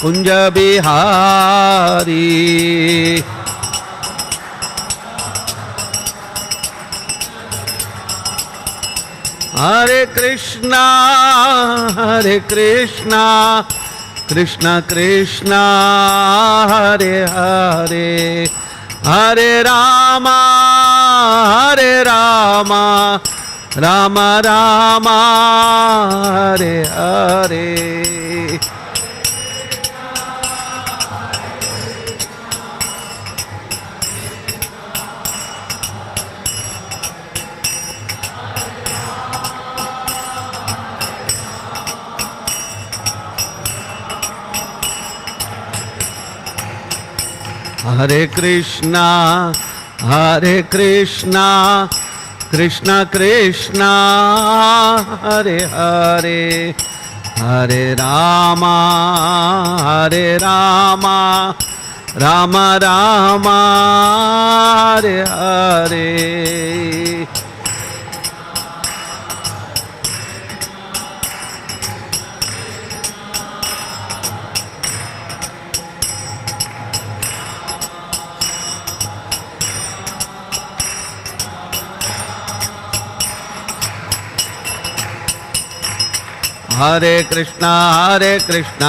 कुंज बिहारी। हरे कृष्णा कृष्ण कृष्ण हरे हरे, हरे राम राम राम हरे हरे। हरे कृष्णा कृष्ण कृष्ण हरे हरे, हरे राम राम राम हरे हरे। हरे कृष्णा कृष्ण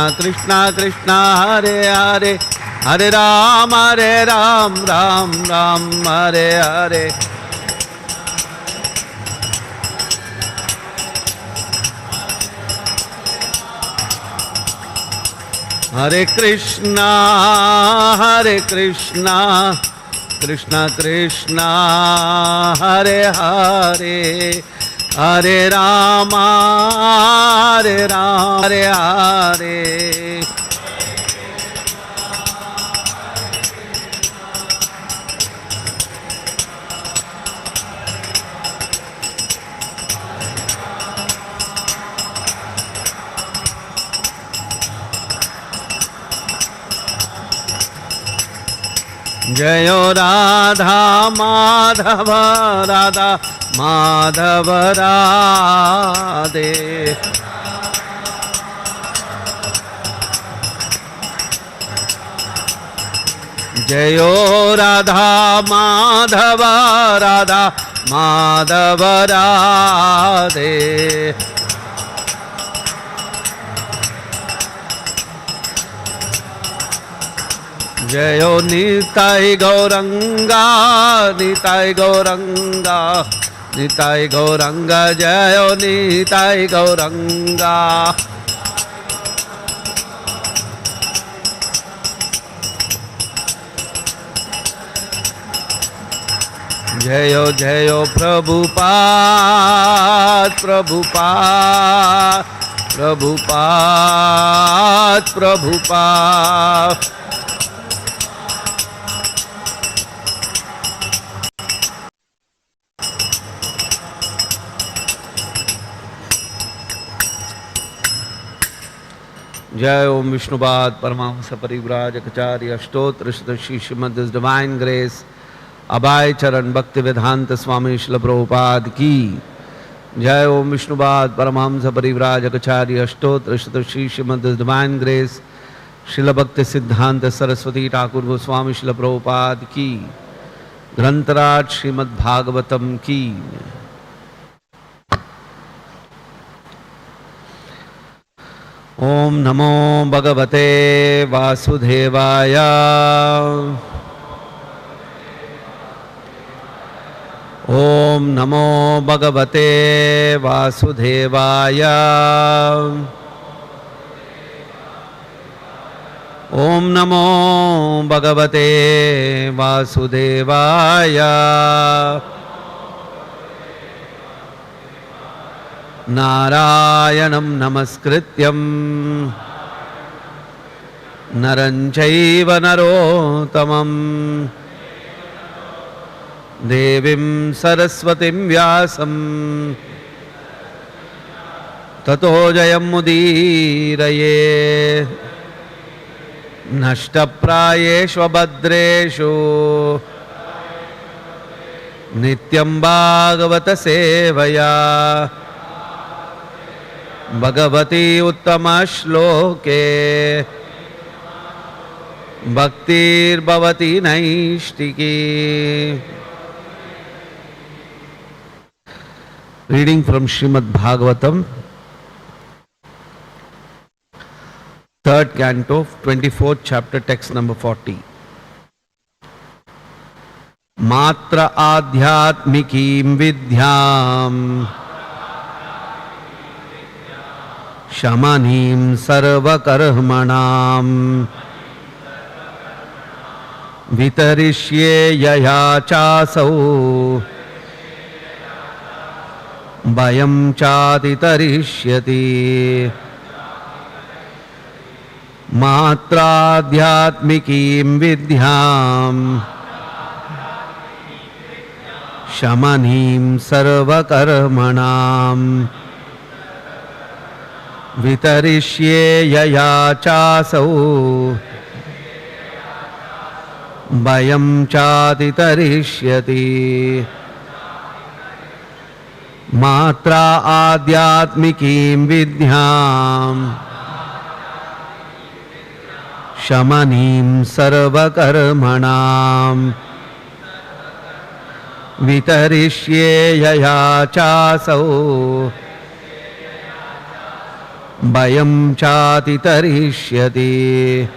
कृष्ण हरे हरे, हरे राम राम राम हरे हरे। हरे कृष्णा कृष्ण कृष्ण हरे हरे, हरे राम हरे हरे। जयो राधा माधव राधा माधव राधे। जयो राधा माधव राधा माधव राधे। जयो निताय गौरंगा निताय गौरंगा निताय गौरंगा, जयो निताय गौरंगा। जयो जयो प्रभुपाद प्रभुपाद प्रभुपाद प्रभुपाद। जय ओम विष्णुपाद परमहंस परिव्राजकाचार्य अष्टोत्तर श्री श्रीमद् डिवाइन ग्रेस अभय चरण भक्ति वेदांत स्वामी श्रील प्रभुपाद की जय। ओम विष्णुपाद परमहंस परिव्राजकाचार्य अष्टोत्तर श्री श्रीमद् डिवाइन ग्रेस श्रील भक्ति सिद्धांत सरस्वती ठाकुर गोस्वामी श्रील प्रभुपाद की। ग्रंथराज श्रीमद् भागवतम की। ओम नमो भगवते वासुदेवाय। ओम नमो भगवते वासुदेवाय। ओम नमो भगवते वासुदेवाय। नारायणं नमस्कृत्यं नरं चैव नरोत्तमं देवीं सरस्वतीं व्यासं ततो जयमुदीरये। नष्टप्रायेषु भद्रेषु नित्यं भागवत सेवया भगवती उत्तम श्लोके भक्तिर्भवति नैष्टिकी. Reading from Srimad Bhagavatam, 3rd canto, 24th chapter, text number 40. Matra adhyatmikim vidyam shamanim sarvakarmanam vitarishye yaya chasau Vayam chati tarishyati. Matradhyatmikim vidyam shamanim sarvakarmanam vitarishye yaya chasau Vayam chati tarishyati. Matra adhyatmikim vidyam shamanim sarvakarmanam vitarishye yaya chasau Vayam chati tarishyati.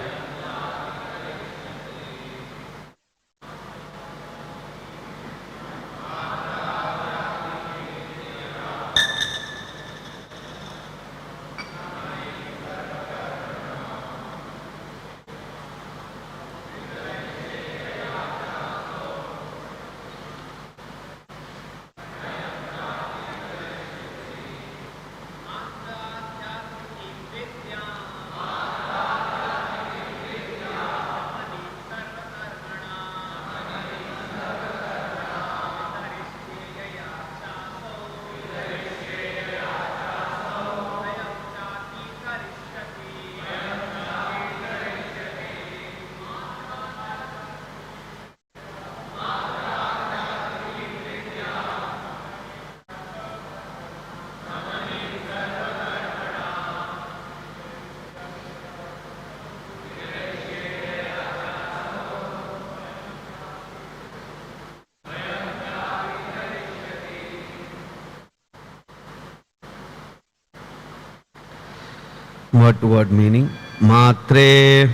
Word to word meaning. Matre,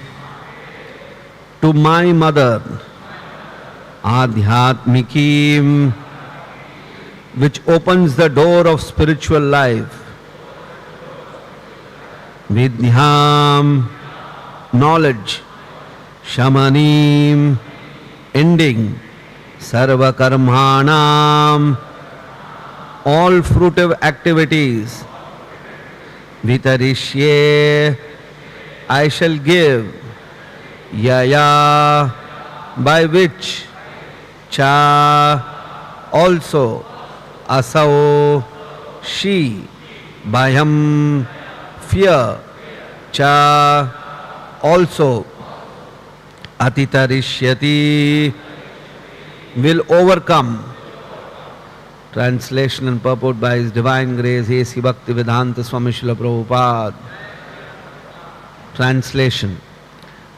to my mother. Adhyatmikim, which opens the door of spiritual life. Vidhyam, knowledge. Shamanim, ending. Sarvakarmanam, all fruitive activities. Vitarishye, I shall give. Yaya, by which. Cha, also. Asau, she. Bhayam, fear. Cha, also. Atitarishyati, will overcome. Translation and purport by His Divine Grace A.C. Bhaktivedanta Swami Srila Prabhupada. Translation.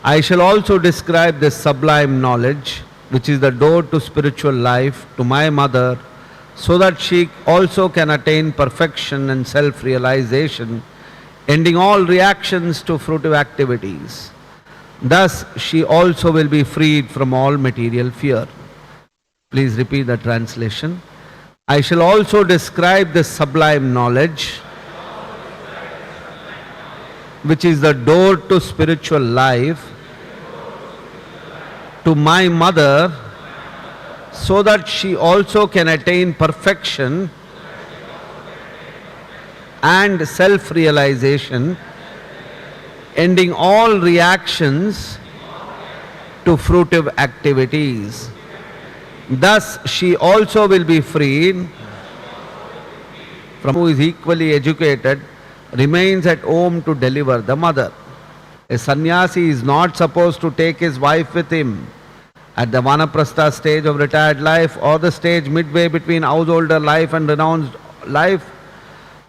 I shall also describe this sublime knowledge, which is the door to spiritual life, to my mother, so that she also can attain perfection and self-realization, ending all reactions to fruitive activities. Thus, she also will be freed from all material fear. Please repeat the translation. I shall also describe this sublime knowledge, which is the door to spiritual life, to my mother, so that she also can attain perfection and self-realization, ending all reactions to fruitive activities. Thus, she also will be freed from who is equally educated, remains at home to deliver the mother. A sannyasi is not supposed to take his wife with him. At the vanaprastha stage of retired life or the stage midway between householder life and renounced life,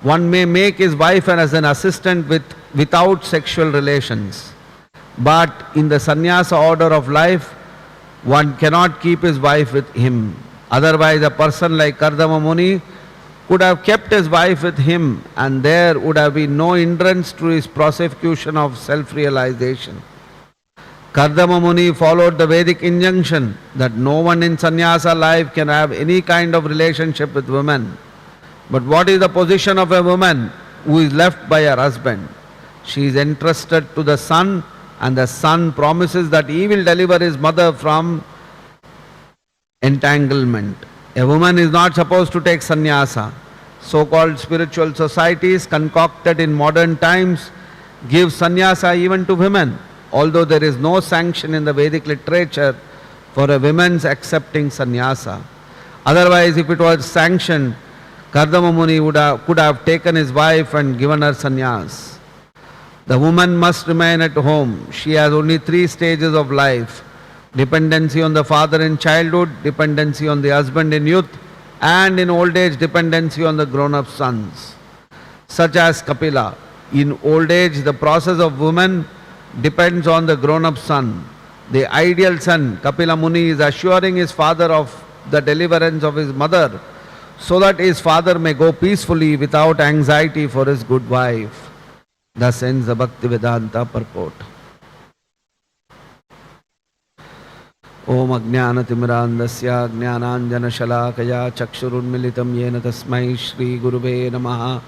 one may make his wife as an assistant without sexual relations. But in the sannyasa order of life, one cannot keep his wife with him. Otherwise, a person like Kardama Muni could have kept his wife with him, and there would have been no hindrance to his prosecution of self-realization. Kardama Muni followed the Vedic injunction that no one in sannyasa life can have any kind of relationship with women. But what is the position of a woman who is left by her husband? She is entrusted to the son, and the son promises that he will deliver his mother from entanglement. A woman is not supposed to take sannyasa. So-called spiritual societies concocted in modern times give sannyasa even to women, although there is no sanction in the Vedic literature for a woman's accepting sannyasa. Otherwise, if it was sanctioned, Kardama Muni could have taken his wife and given her sannyas. The woman must remain at home. She has only 3 stages of life: dependency on the father in childhood, dependency on the husband in youth, and in old age dependency on the grown-up sons. Such as Kapila. In old age, the process of woman depends on the grown-up son. The ideal son, Kapila Muni, is assuring his father of the deliverance of his mother, so that his father may go peacefully without anxiety for his good wife. Thus ends the Bhaktivedanta purport. Om Ajnanatimirandasya Jnananjanashalakaya Chakshurunmilitam Yena Tasmai Shri Guruve Namaha.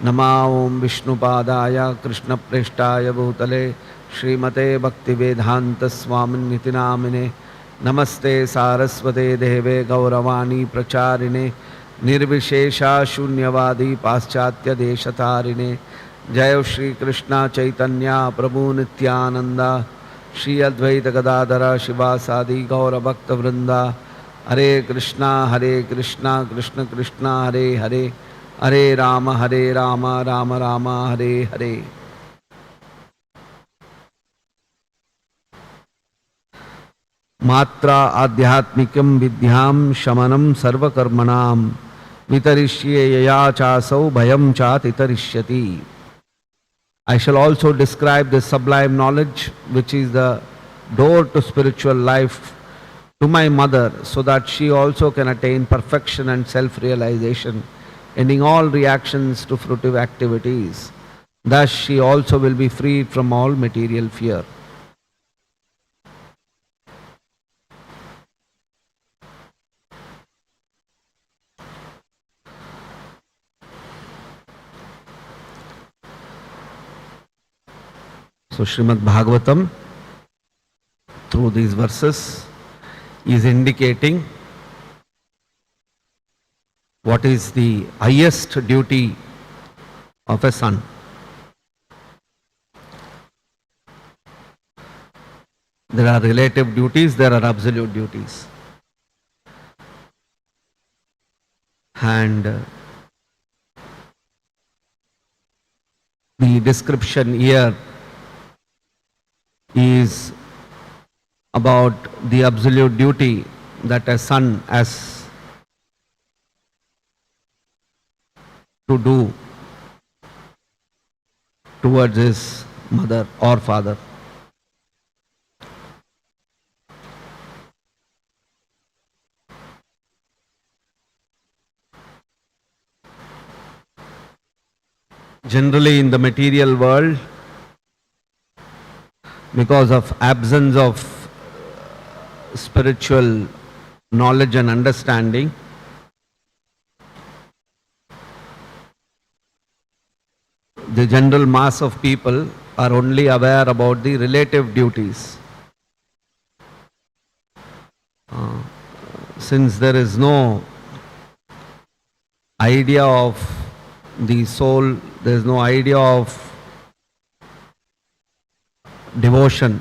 Nama Om Vishnupadaya Krishna Preshtaya Bhutale Srimate Bhaktivedanta Swaminiti Namine. Namaste Saraswate Deve Gauravani Pracharine Nirvishesha Shunyavadi Paschatya Deshatarine. Jai Shri Krishna Chaitanya Prabhu Nityananda Shri Advaita Gadadhara Shivasadi Gaura Bhakta Vrinda. Hare Krishna Krishna Krishna Hare Hare Hare Rama Rama Rama Hare Hare. Matra Adhyatmikam Vidyam Shamanam Sarvakarmanam Vitarishye Yaya Chasau Bhayam Chat Itarishyati. I shall also describe the sublime knowledge which is the door to spiritual life to my mother, so that she also can attain perfection and self-realization, ending all reactions to fruitive activities. Thus she also will be freed from all material fear. So Srimad Bhagavatam, through these verses, is indicating what is the highest duty of a son. There are relative duties, there are absolute duties. And the description here is about the absolute duty that a son has to do towards his mother or father. Generally in the material world, because of absence of spiritual knowledge and understanding, the general mass of people are only aware about the relative duties. Since there is no idea of the soul, there is no idea of devotion,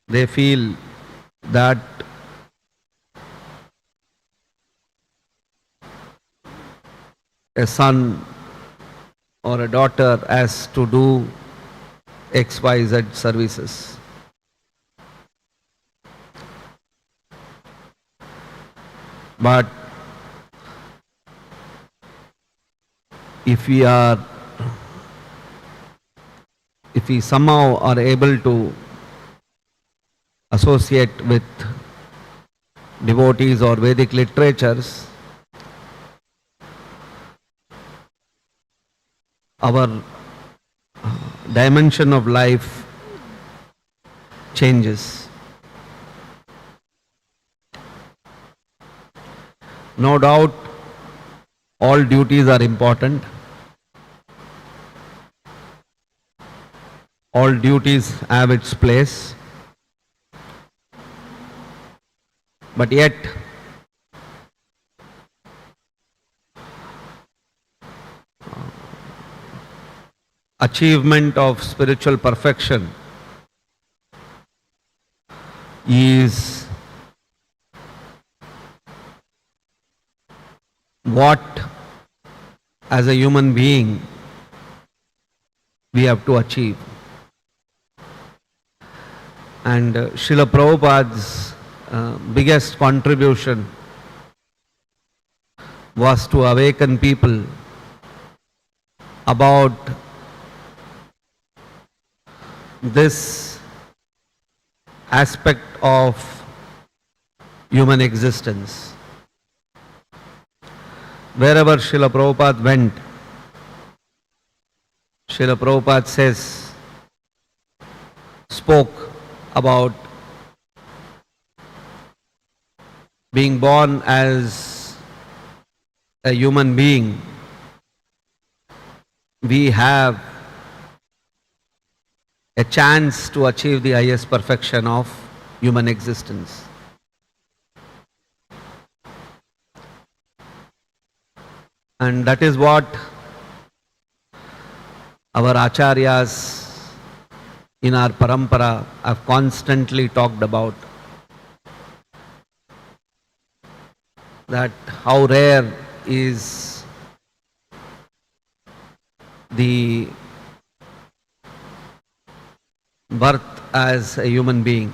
they feel that a son or a daughter has to do XYZ services. But if if we somehow are able to associate with devotees or Vedic literatures, our dimension of life changes. No doubt, all duties are important. All duties have its place. But yet, achievement of spiritual perfection is what, as a human being, we have to achieve. And Srila Prabhupada's biggest contribution was to awaken people about this aspect of human existence. Wherever Srila Prabhupada went, Srila Prabhupada spoke about being born as a human being. We have a chance to achieve the highest perfection of human existence. And that is what our acharyas in our parampara have constantly talked about. That how rare is the birth as a human being.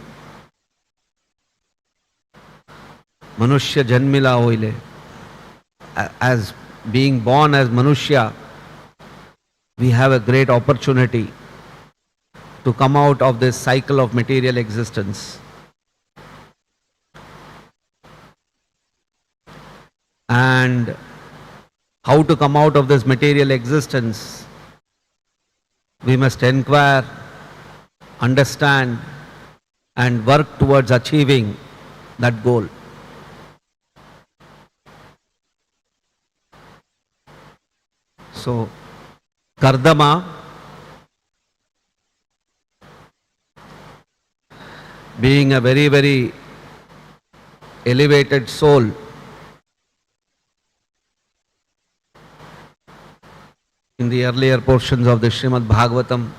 Manushya janmila hoile. As being born as Manushya, we have a great opportunity to come out of this cycle of material existence. And how to come out of this material existence? We must inquire, understand, and work towards achieving that goal. So, Kardama, being a very, very elevated soul, in the earlier portions of the Srimad Bhagavatam,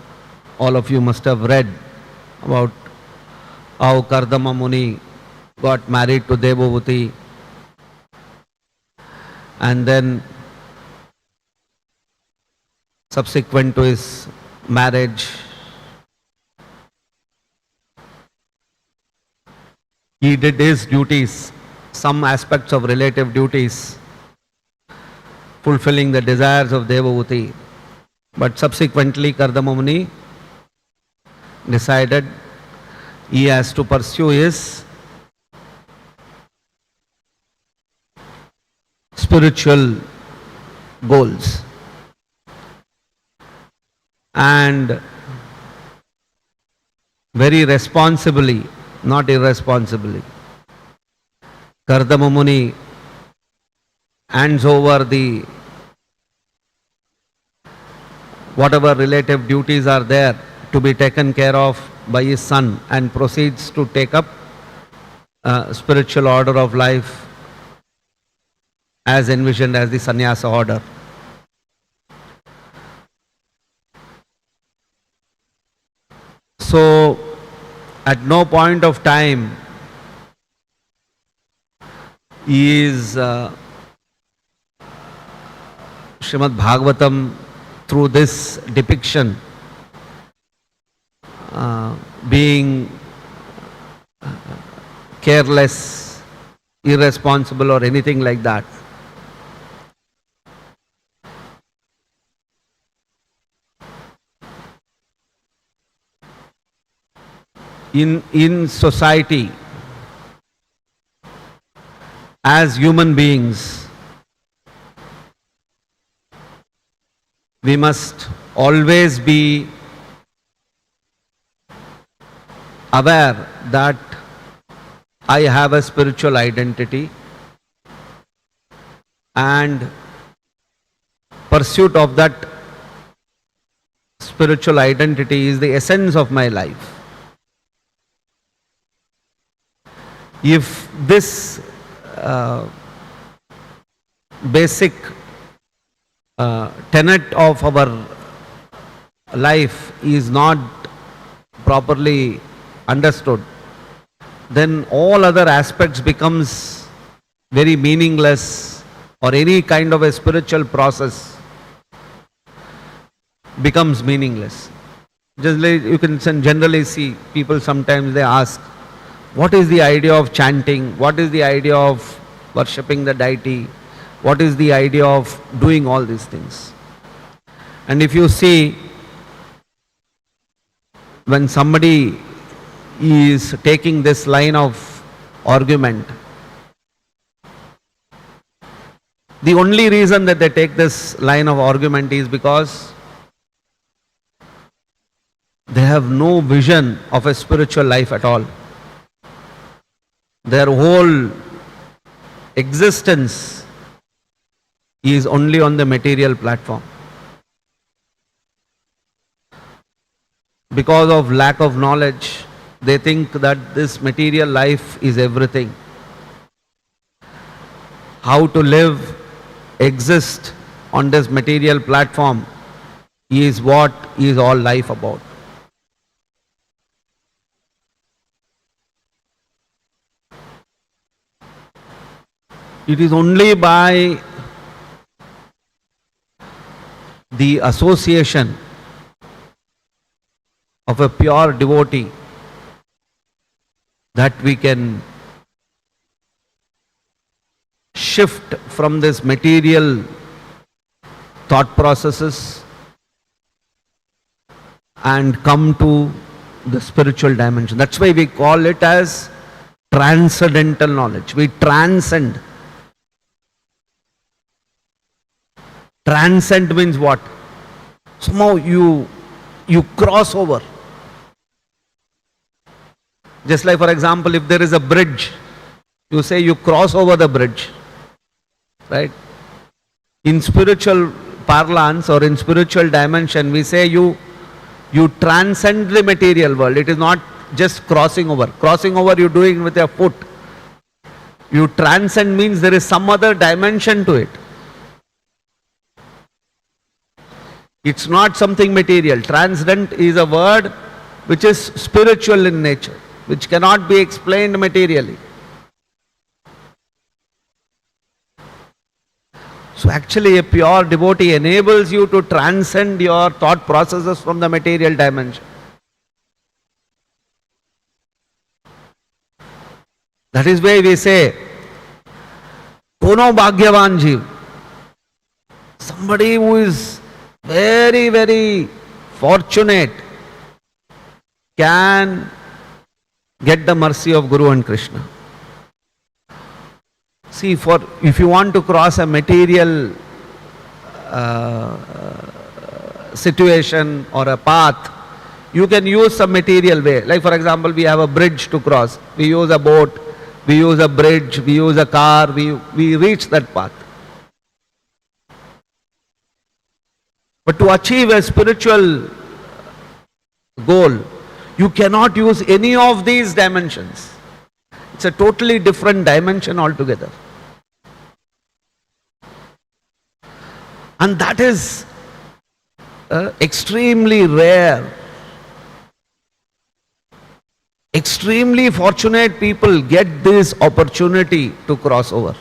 all of you must have read about how Kardama Muni got married to Devavati, and then subsequent to his marriage, he did his duties, some aspects of relative duties, fulfilling the desires of Devavati. But subsequently, Kardama Muni decided he has to pursue his spiritual goals. And very responsibly, not irresponsibly, Kardama Muni hands over the whatever relative duties are there to be taken care of by his son, and proceeds to take up spiritual order of life as envisioned as the sannyasa order. So, at no point of time is Srimad Bhagavatam, through this depiction, being careless, irresponsible, or anything like that. in society as human beings, we must always be aware that I have a spiritual identity, and pursuit of that spiritual identity is the essence of my life. If this basic tenet of our life is not properly understood, then all other aspects becomes very meaningless, or any kind of a spiritual process becomes meaningless. Just like you can generally see people, sometimes they ask, what is the idea of chanting? What is the idea of worshipping the deity? What is the idea of doing all these things? And if you see, when somebody is taking this line of argument, the only reason that they take this line of argument is because they have no vision of a spiritual life at all. Their whole existence is only on the material platform. Because of lack of knowledge, they think that this material life is everything. How to live, exist on this material platform is what is all life about. It is only by the association of a pure devotee that we can shift from this material thought processes and come to the spiritual dimension. That's why we call it as transcendental knowledge. We transcend. Transcend means what? Somehow you cross over. Just like, for example, if there is a bridge, you say you cross over the bridge, right? In spiritual parlance or in spiritual dimension, we say you transcend the material world. It is not just crossing over. Crossing over you doing with your foot. You transcend means there is some other dimension to it. It's not something material. Transcendent is a word which is spiritual in nature, which cannot be explained materially. So actually a pure devotee enables you to transcend your thought processes from the material dimension. That is why we say, Kono Bhagyavan Jeev. Somebody who is very, very fortunate can get the mercy of Guru and Krishna. See, if you want to cross a material situation or a path, you can use some material way. Like for example, we have a bridge to cross. We use a boat, we use a bridge, we use a car, we reach that path. But to achieve a spiritual goal, you cannot use any of these dimensions. It's a totally different dimension altogether. And that is extremely rare. Extremely fortunate people get this opportunity to cross over.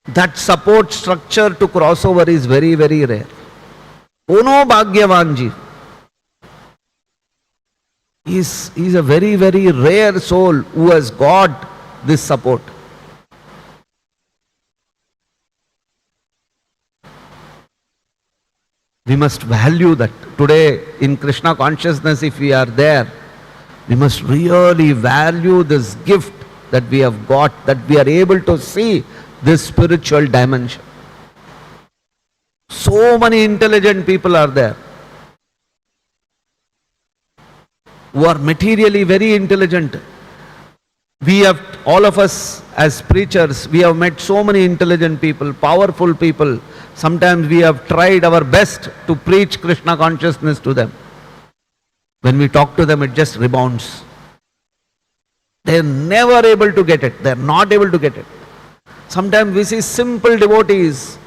That support structure to cross over is very, very rare. Kono Bhagyavanji is a very, very rare soul who has got this support. We must value that. Today in Krishna consciousness, if we are there, we must really value this gift that we have got, that we are able to see this spiritual dimension. So many intelligent people are there who are materially very intelligent. We have, all of us as preachers, we have met so many intelligent people, powerful people. Sometimes we have tried our best to preach Krishna consciousness to them. When we talk to them, it just rebounds. They are never able to get it. They are not able to get it. Sometimes we see simple devotees.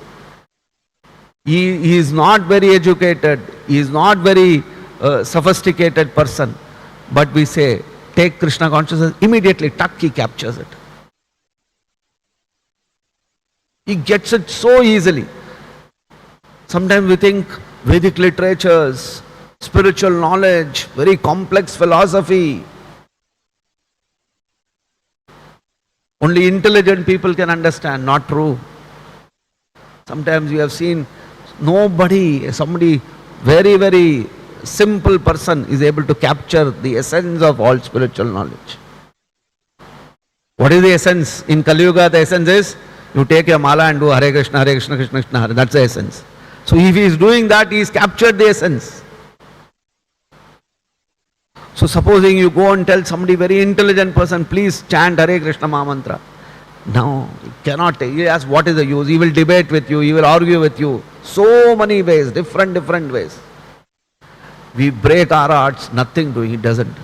He is not very educated. He is not very sophisticated person. But we say, take Krishna consciousness, immediately, tuck, he captures it. He gets it so easily. Sometimes we think Vedic literatures, spiritual knowledge, very complex philosophy. Only intelligent people can understand. Not true. Sometimes we have seen somebody very, very simple person is able to capture the essence of all spiritual knowledge. What is the essence? In Kali Yuga, the essence is you take your mala and do Hare Krishna, Krishna Krishna, Hare. That's the essence. So if he is doing that, he has captured the essence. So supposing you go and tell somebody very intelligent person, please chant Hare Krishna Mahamantra. No, he cannot. He asks, what is the use? He will debate with you, he will argue with you. So many ways, different ways. We break our hearts, nothing doing, he doesn't.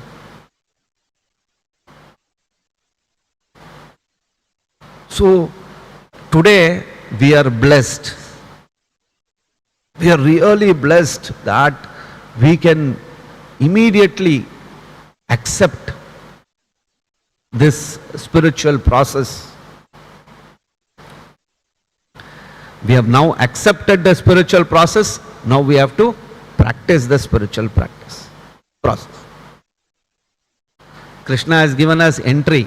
So today we are blessed. We are really blessed that we can immediately accept this spiritual process. We have now accepted the spiritual process. Now we have to practice the spiritual process. Krishna has given us entry.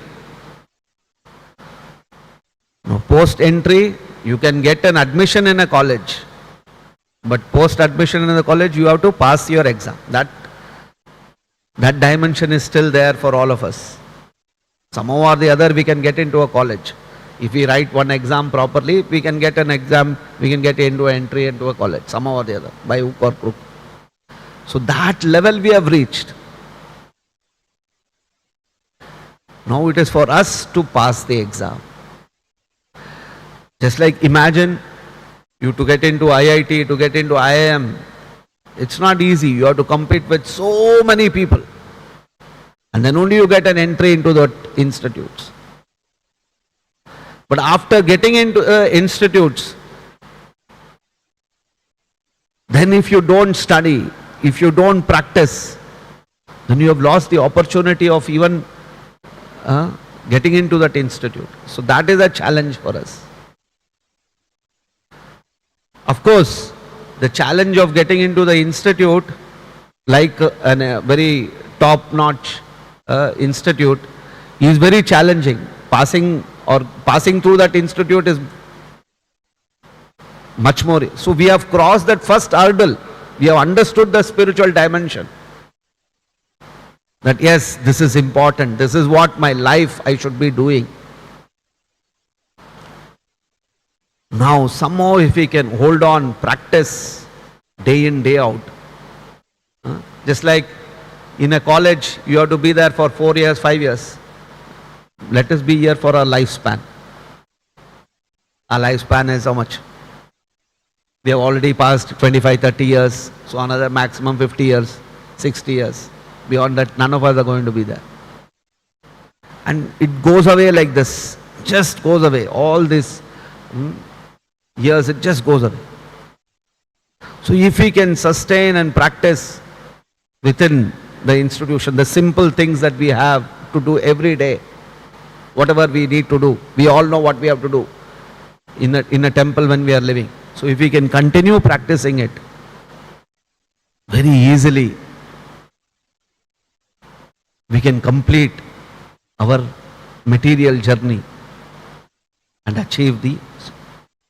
Now, post entry, you can get an admission in a college. But post admission in the college, you have to pass your exam. That dimension is still there for all of us. Somehow or the other, we can get into a college. If we write one exam properly, we can get an exam, we can get into entry into a college, somehow or the other, by hook or crook. So that level we have reached. Now it is for us to pass the exam. Just like imagine you to get into IIT, to get into IIM, it's not easy. You have to compete with so many people. And then only you get an entry into the institutes. But after getting into institutes, then if you don't study, if you don't practice, then you have lost the opportunity of even getting into that institute. So that is a challenge for us. Of course, the challenge of getting into the institute, like a very top-notch institute, is very challenging. Passing through that institute is much more. So we have crossed that first hurdle. We have understood the spiritual dimension. That yes, this is important. This is what my life I should be doing. Now somehow if we can hold on, practice day in, day out. Just like in a college, you have to be there for 4 years, 5 years. Let us be here for our lifespan. Our lifespan is how much? We have already passed 25, 30 years. So another maximum 50 years, 60 years. Beyond that, none of us are going to be there. And it goes away like this. Just goes away. All this years, it just goes away. So if we can sustain and practice within the institution, the simple things that we have to do every day, whatever we need to do, we all know what we have to do in a temple when we are living. So if we can continue practicing it very easily, we can complete our material journey and achieve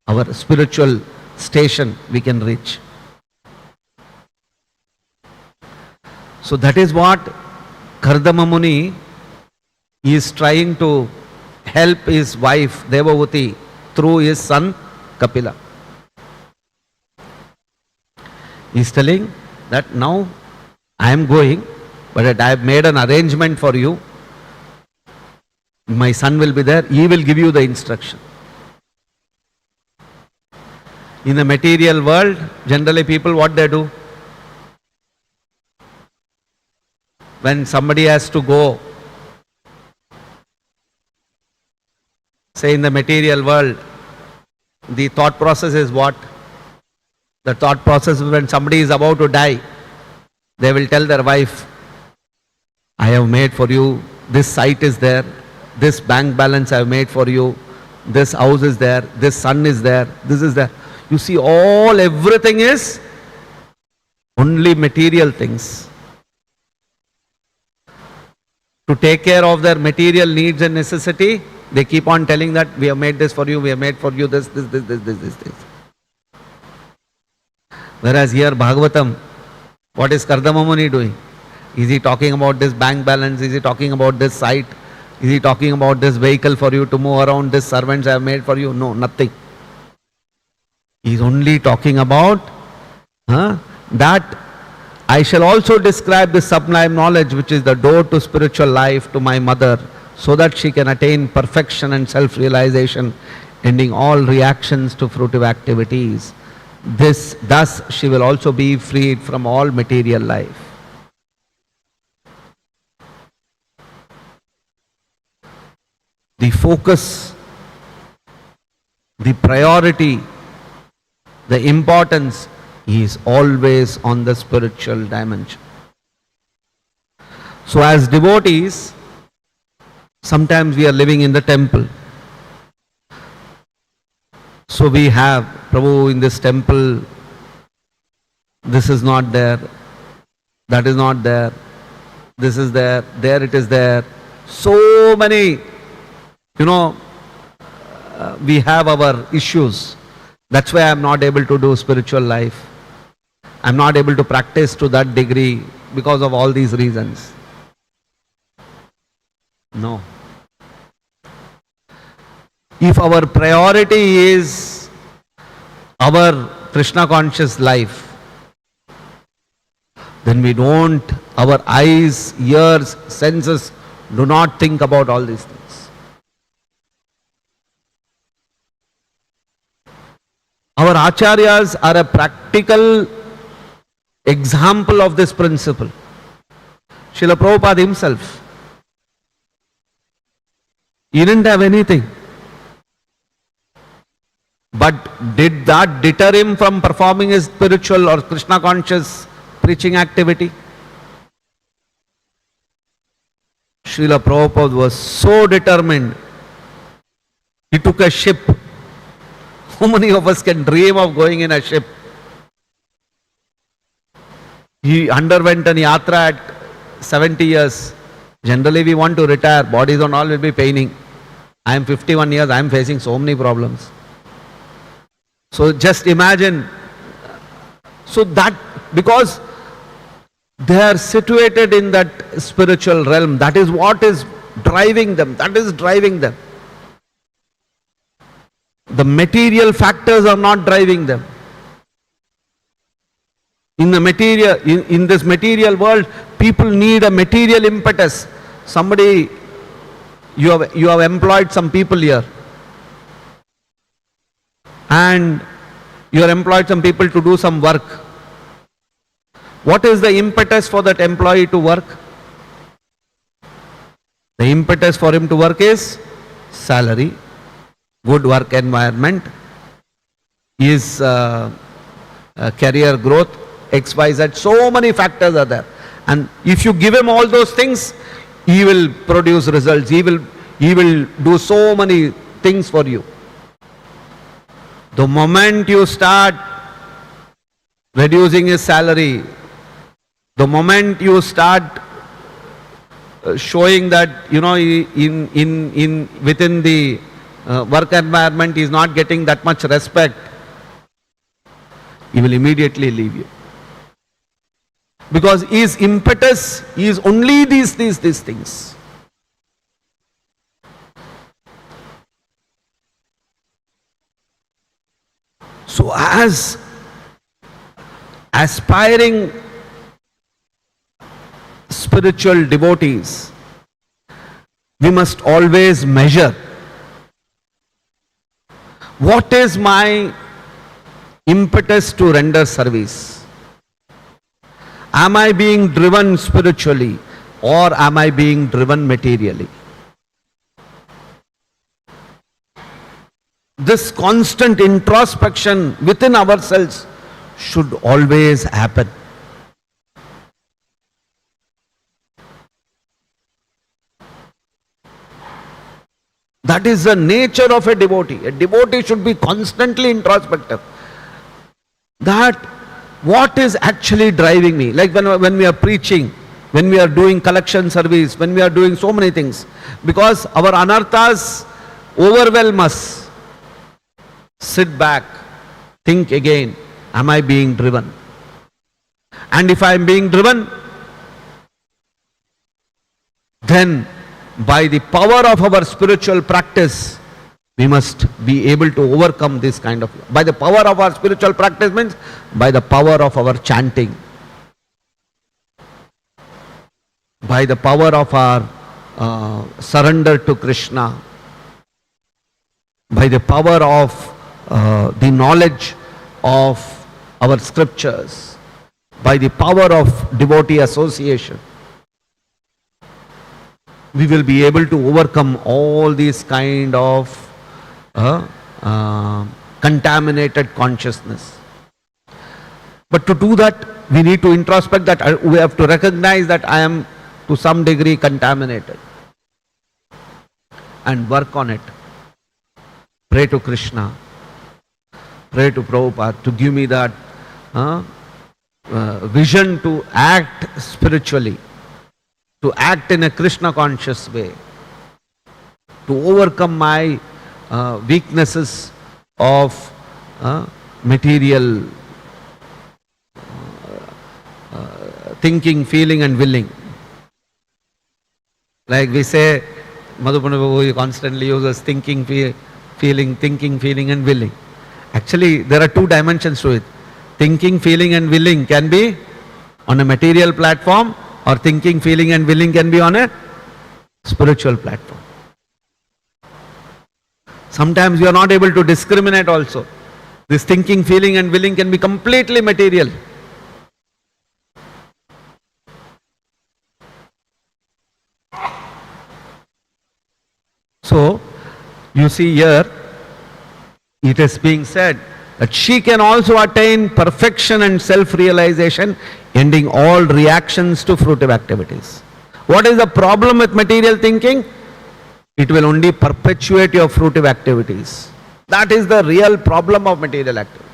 our spiritual station we can reach. So that is what Kardama Muni is trying to help his wife Devavati through his son Kapila. He is telling that now I am going, but I have made an arrangement for you. My son will be there, he will give you the instruction. In the material world, generally people, what they do? When somebody has to go, say in the material world, the thought process is what? The thought process is when somebody is about to die, they will tell their wife, I have made for you, this site is there, this bank balance I have made for you, this house is there, this son is there, this is there. You see, everything is only material things. To take care of their material needs and necessity, they keep on telling that we have made this for you, we have made for you this. Whereas here Bhagavatam, what is Kardama Muni doing? Is he talking about this bank balance? Is he talking about this site? Is he talking about this vehicle for you to move around? This servants I have made for you? No, nothing. He is only talking about that I shall also describe this sublime knowledge which is the door to spiritual life to my mother, so that she can attain perfection and self-realization, ending all reactions to fruitive activities. Thus she will also be freed from all material life. The focus, the priority, the importance is always on the spiritual dimension. So as devotees, sometimes we are living in the temple. So we have, Prabhu, in this temple, this is not there, that is not there, this is there, there it is there. So many, we have our issues. That's why I am not able to do spiritual life. I am not able to practice to that degree because of all these reasons. No. If our priority is our Krishna conscious life, then we don't, our eyes, ears, senses do not think about all these things. Our acharyas are a practical example of this principle. Srila Prabhupada himself, he didn't have anything. But did that deter him from performing his spiritual or Krishna conscious preaching activity? Srila Prabhupada was so determined. He took a ship. How many of us can dream of going in a ship? He underwent an yatra at 70 years. Generally we want to retire. Bodies and all will be paining. I am 51 years. I am facing so many problems. So just imagine. So that, because they are situated in that spiritual realm, that is what is driving them. That is driving them. The material factors are not driving them. In the material, in this material world, people need a material impetus. Somebody, you have employed some people here, and you have employed some people to do some work. What is the impetus for that employee to work? The impetus for him to work is salary, good work environment, his career growth, XYZ. So many factors are there. And if you give him all those things, he will produce results. He will do so many things for you. The moment you start reducing his salary, the moment you start showing that within the work environment he is not getting that much respect, he will immediately leave you. because his impetus is only these things. So as aspiring spiritual devotees, we must always measure what is my impetus to render service. Am I being driven spiritually or am I being driven materially? This constant introspection within ourselves should always happen. That is the nature of a devotee. A devotee should be constantly introspective. That what is actually driving me? Like when we are preaching, when we are doing collection service, when we are doing so many things, because our anarthas overwhelm us. Sit back, think again, am I being driven? And if I am being driven, then by the power of our spiritual practice, we must be able to overcome this kind of, by the power of our spiritual practice means by the power of our chanting, by the power of our surrender to Krishna, by the power of the knowledge of our scriptures, by the power of devotee association, we will be able to overcome all these kind of contaminated consciousness. But to do that, we need to introspect that we have to recognize that I am to some degree contaminated and work on it. Pray to Krishna, pray to Prabhupada to give me that vision to act spiritually, to act in a Krishna conscious way, to overcome my weaknesses of material thinking, feeling and willing. Like we say, Madhupana Prabhu constantly uses thinking, feeling, thinking, feeling and willing. Actually, there are two dimensions to it. Thinking, feeling and willing can be on a material platform, or thinking, feeling and willing can be on a spiritual platform. Sometimes you are not able to discriminate also. This thinking, feeling and willing can be completely material. So, you see here, it is being said that she can also attain perfection and self-realization, ending all reactions to fruitive activities. What is the problem with material thinking? It will only perpetuate your fruitive activities. That is the real problem of material activity.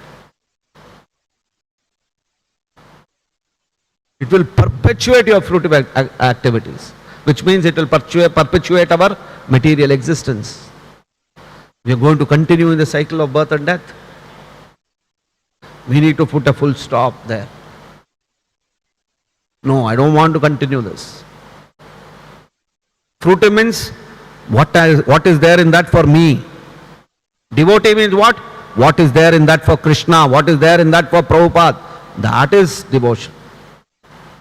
It will perpetuate your fruitive activities, which means it will perpetuate our material existence. We are going to continue in the cycle of birth and death. We need to put a full stop there. No, I don't want to continue this. Fruitive means what is there in that for me. Devotee means what? What is there in that for Krishna? What is there in that for Prabhupada? That is devotion.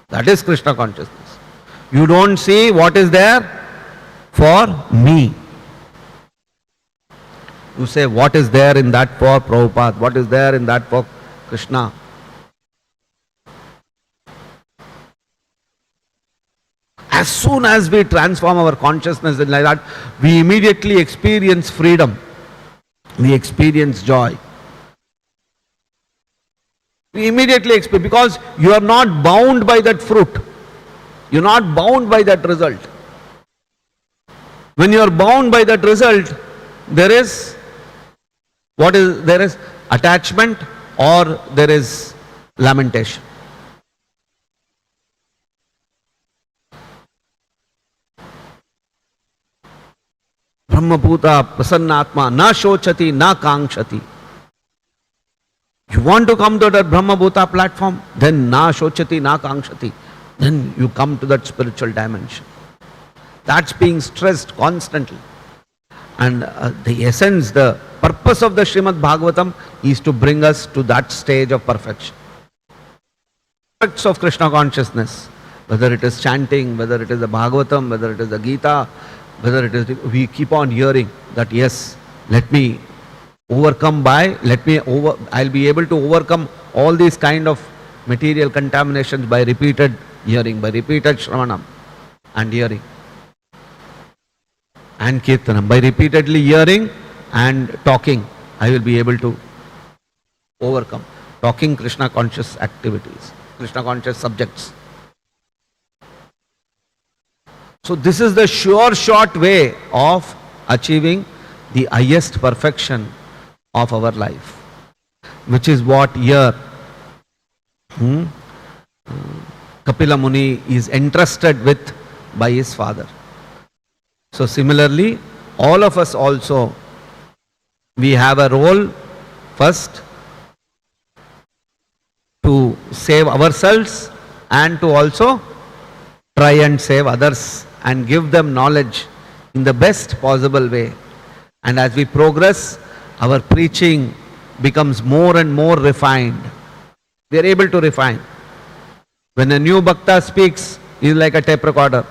That is Krishna consciousness. You don't see what is there for me. You say what is there in that for Prabhupada? What is there in that for Krishna? As soon as we transform our consciousness like that, we immediately experience freedom. We experience joy. We immediately experience, because you are not bound by that fruit. You are not bound by that result. When you are bound by that result, there is attachment or there is lamentation. Brahmabhuta prasannatma na shochati na kankshati. You want to come to that Brahma Bhuta platform? Then na shochati, na kangshati. Then you come to that spiritual dimension. That's being stressed constantly. And the essence, the purpose of the Srimad Bhagavatam is to bring us to that stage of perfection. Aspects of Krishna consciousness, whether it is chanting, whether it is the Bhagavatam, whether it is the Gita, whether it is, we keep on hearing that yes, let me overcome by, I'll be able to overcome all these kind of material contaminations by repeated hearing, by repeated Shravanam and hearing. And Kirtanam, by repeatedly hearing and talking, I will be able to overcome. Talking Krishna conscious activities, Krishna conscious subjects. So this is the sure short way of achieving the highest perfection of our life, which is what here Kapila Muni is entrusted with by his father. So similarly, all of us also, we have a role first to save ourselves and to also try and save others and give them knowledge in the best possible way. And as we progress, our preaching becomes more and more refined. We are able to refine. When a new bhakta speaks, he is like a tape recorder.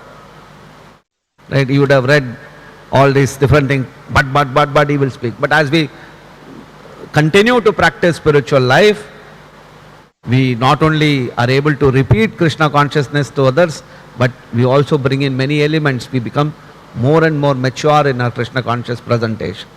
Right? You would have read all these different things, but he will speak. But as we continue to practice spiritual life, we not only are able to repeat Krishna consciousness to others, but we also bring in many elements. We become more and more mature in our Krishna conscious presentation.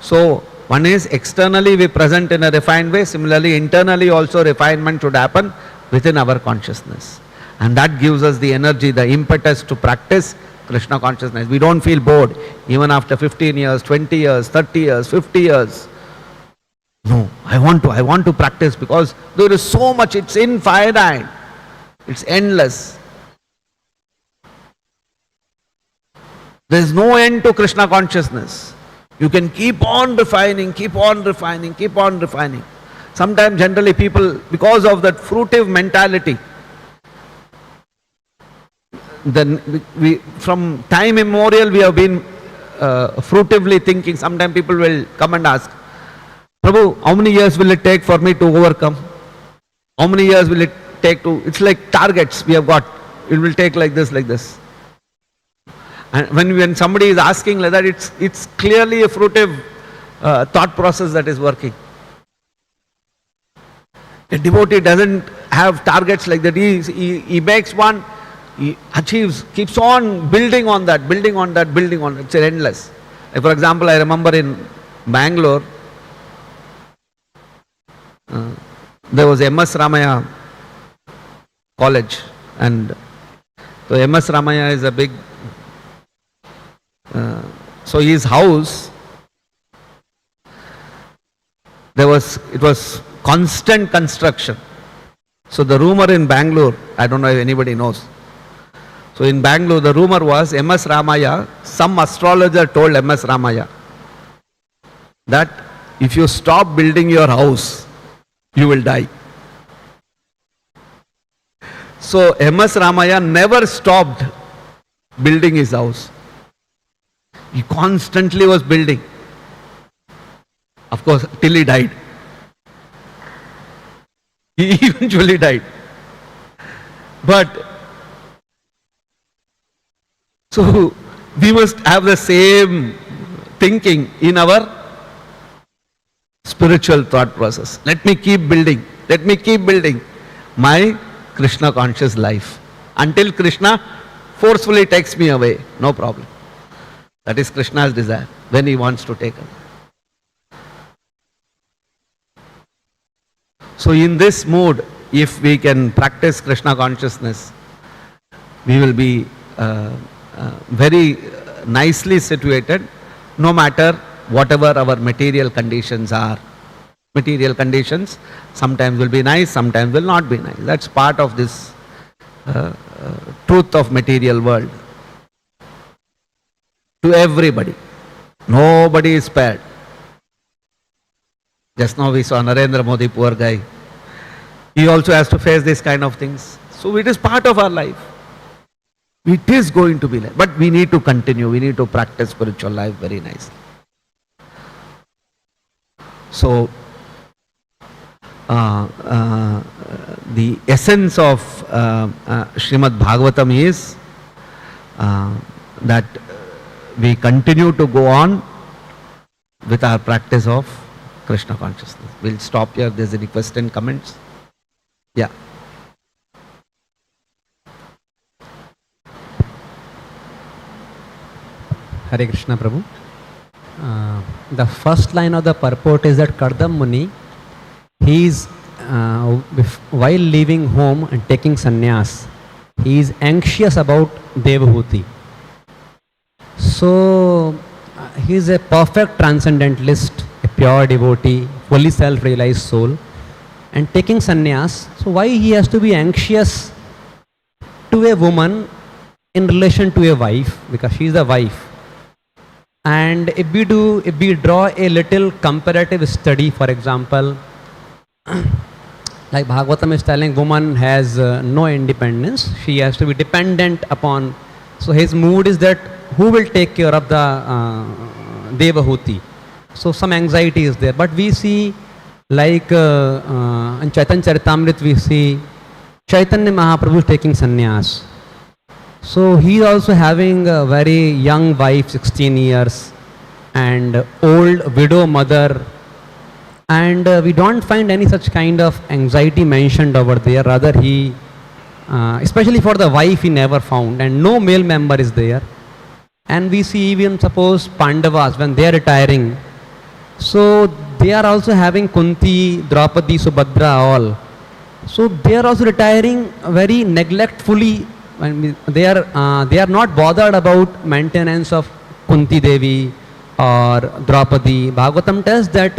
So one is externally we present in a refined way, similarly internally also refinement should happen within our consciousness. And that gives us the energy, the impetus to practice Krishna consciousness. We don't feel bored even after 15 years, 20 years, 30 years, 50 years. No, I want to practice because there is so much, it's infinite, it's endless. There is no end to Krishna consciousness. You can keep on refining, keep on refining, keep on refining. Sometimes generally people, because of that fruitive mentality, then we from time immemorial we have been fruitively thinking. Sometimes people will come and ask, Prabhu, how many years will it take for me to overcome? How many years will it take to, it's like targets we have got. It will take like this, like this. And when somebody is asking like that, it's clearly a fruitive thought process that is working. A devotee doesn't have targets like that. He makes one, he achieves, keeps on building on that, building on that, building on it. It's endless. Like for example, I remember in Bangalore, there was MS Ramaya College, and so MS Ramaya is a big, so his house, it was constant construction. So the rumor in Bangalore, I don't know if anybody knows. So in Bangalore, the rumor was MS Ramaya, some astrologer told MS Ramaya that if you stop building your house, you will die. So MS Ramaya never stopped building his house. He constantly was building. Of course, till he died. He eventually died. But so we must have the same thinking in our spiritual thought process. Let me keep building. Let me keep building my Krishna conscious life until Krishna forcefully takes me away. No problem. That is Krishna's desire when he wants to take us. So in this mood, if we can practice Krishna consciousness, we will be very nicely situated, no matter whatever our material conditions are. Material conditions sometimes will be nice, sometimes will not be nice. That's part of this truth of material world. To everybody. Nobody is spared. Just now we saw Narendra Modi, poor guy. He also has to face this kind of things. So it is part of our life. It is going to be like, but we need to continue. We need to practice spiritual life very nicely. So, the essence of Srimad Bhagavatam is that we continue to go on with our practice of Krishna consciousness. We'll stop here. If there's any question, comments? Yeah. Hare Krishna Prabhu. The first line of the purport is that Kardam Muni, he is, while leaving home and taking sannyas, he is anxious about Devahuti. So, he is a perfect transcendentalist, a pure devotee, fully self-realized soul, and taking sannyas. So, why he has to be anxious to a woman in relation to a wife? Because she is the wife. And if we draw a little comparative study, for example, like Bhagavatam is telling, woman has no independence, she has to be dependent upon. So his mood is that who will take care of the Devahuti? So some anxiety is there. But we see, like in Chaitanya Charitamrita, we see Chaitanya Mahaprabhu taking sannyas. So he is also having a very young wife, 16 years, and old widow mother, and we don't find any such kind of anxiety mentioned over there. Rather, he, especially for the wife, he never found, and no male member is there. And we see even suppose Pandavas, when they are retiring, so they are also having Kunti, Draupadi, Subhadra, all. So they are also retiring very neglectfully. They are not bothered about maintenance of Kunti Devi or Draupadi. Bhagavatam tells that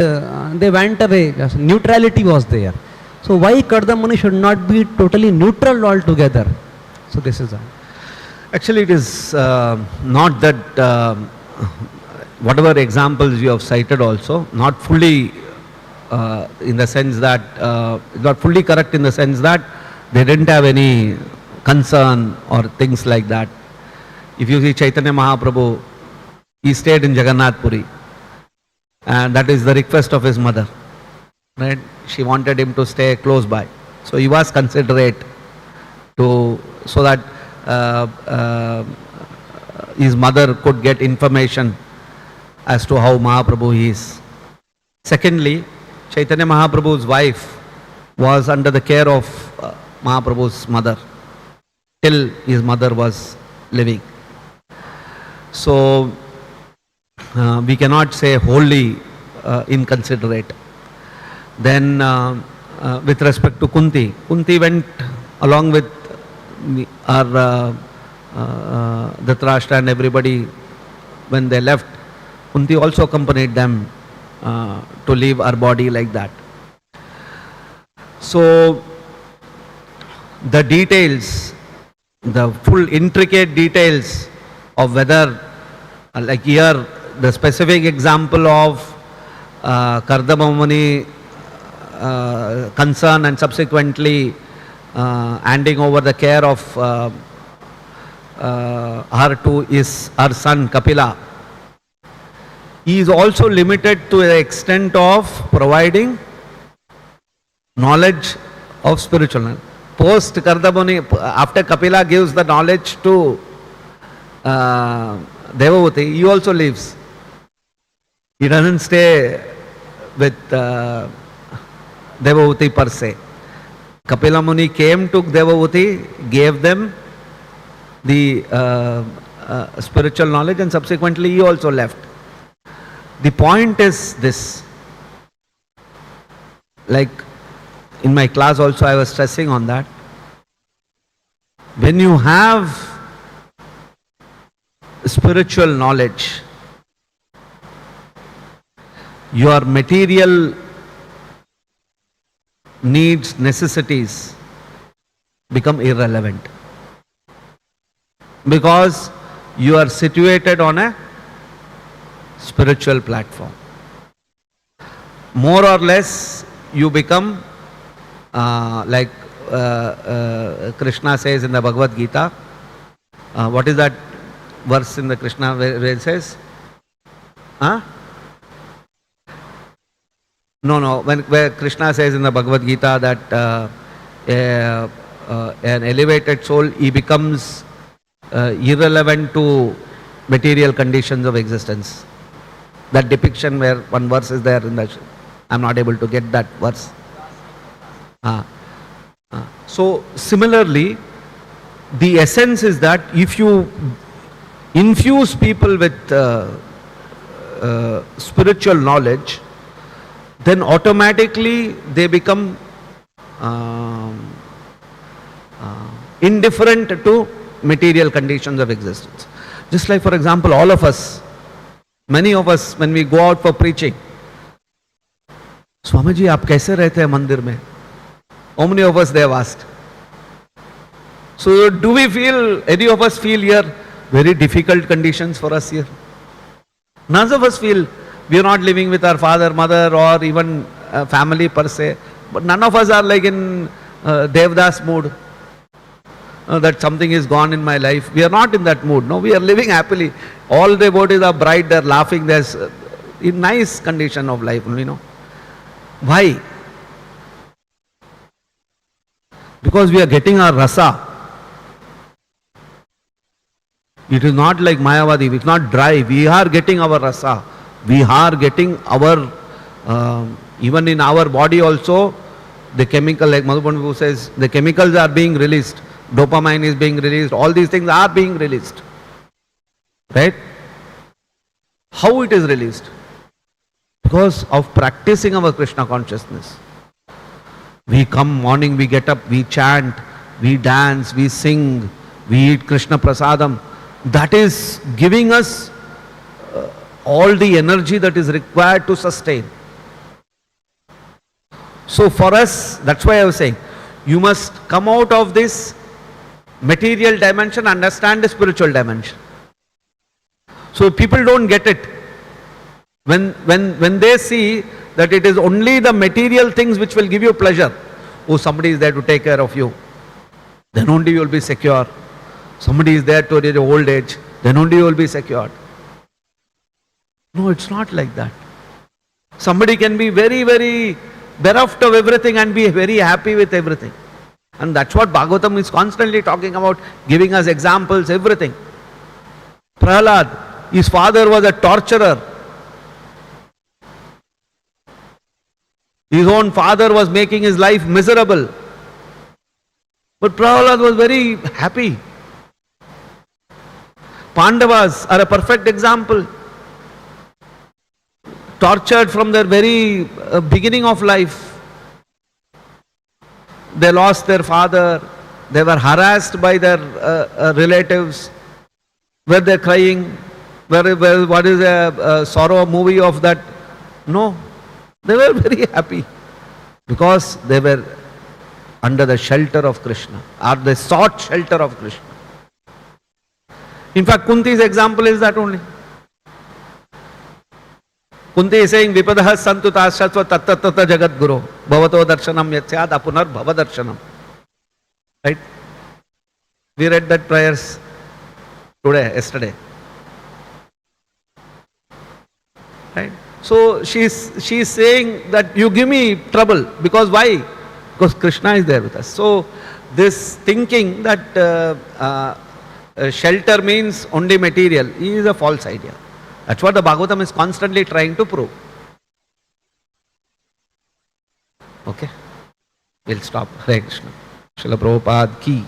they went away. Neutrality was there. So why Kardam Muni should not be totally neutral altogether? So this is that. Actually, it is not that whatever examples you have cited also, not fully in the sense that, not fully correct in the sense that they didn't have any concern or things like that. If you see Chaitanya Mahaprabhu, he stayed in Jagannath Puri, and that is the request of his mother, right? She wanted him to stay close by, so he was considerate to, so that his mother could get information as to how Mahaprabhu is. Secondly, Chaitanya Mahaprabhu's wife was under the care of Mahaprabhu's mother till his mother was living. So we cannot say wholly inconsiderate. Then with respect to Kunti, Kunti went along with our Dhritarashtra and everybody. When they left, Kunti also accompanied them to leave our body like that. So the details, the full intricate details of whether, like here, the specific example of Kardama Muni concern and subsequently handing over the care of her to her son Kapila. He is also limited to the extent of providing knowledge of spiritual knowledge. Post Kardamuni, after Kapila gives the knowledge to Devavati, he also leaves. He doesn't stay with Devavati per se. Kapila Muni came to Devavati, gave them the spiritual knowledge, and subsequently he also left. The point is this, like in my class also I was stressing on that. When you have spiritual knowledge, your material needs, necessities become irrelevant, because you are situated on a spiritual platform. more or less you become like Krishna says in the Bhagavad Gita. What is that verse in the Krishna where it says? Huh? No. Where Krishna says in the Bhagavad Gita that an elevated soul, he becomes irrelevant to material conditions of existence. That depiction where one verse is there in the, I'm not able to get that verse. So similarly, the essence is that if you infuse people with spiritual knowledge, then automatically they become indifferent to material conditions of existence. Just like, for example, all of us, many of us, when we go out for preaching, Swamiji, aap kaise rehte hain mandir mein? How many of us they have asked? So do we feel, any of us feel here very difficult conditions for us here? None of us feel we are not living with our father, mother, or even family per se. But none of us are like in Devdas mood. That something is gone in my life. We are not in that mood. No, we are living happily. All the devotees are bright, they are laughing. There's a nice condition of life, you know. Why? Because we are getting our rasa. It is not like Mayavadi, it's not dry. We are getting our rasa. We are getting our, even in our body also, the chemical, like Madhuban Prabhu says, the chemicals are being released. Dopamine is being released. All these things are being released. Right? How it is released? Because of practicing our Krishna consciousness. We come morning, we get up, we chant, we dance, we sing, we eat Krishna Prasadam. That is giving us all the energy that is required to sustain. So for us, that's why I was saying, you must come out of this material dimension, understand the spiritual dimension. So people don't get it. When they see that it is only the material things which will give you pleasure, oh, somebody is there to take care of you, then only you will be secure. Somebody is there to your old age, then only you will be secured. No, it's not like that. Somebody can be very, very bereft of everything and be very happy with everything. And that's what Bhagavatam is constantly talking about, giving us examples, everything. Prahlad, his father was a torturer. His own father was making his life miserable. But Prahlad was very happy. Pandavas are a perfect example. Tortured from their very beginning of life. They lost their father. They were harassed by their relatives. Were they crying? What is a sorrow movie of that? No. They were very happy. Because they were under the shelter of Krishna. Or they sought shelter of Krishna. In fact, Kunti's example is that only. Kunti is saying, Vipadaha santu tashatva tattata jagat guru. Bhavato darshanam yatyad apunar bhava darshanam. Right? We read that prayers yesterday. Right? So she's saying that you give me trouble. Because why? Because Krishna is there with us. So this thinking that shelter means only material is a false idea. That's what the Bhagavatam is constantly trying to prove. Okay? We'll stop. Hare Krishna. Srila Prabhupada ki.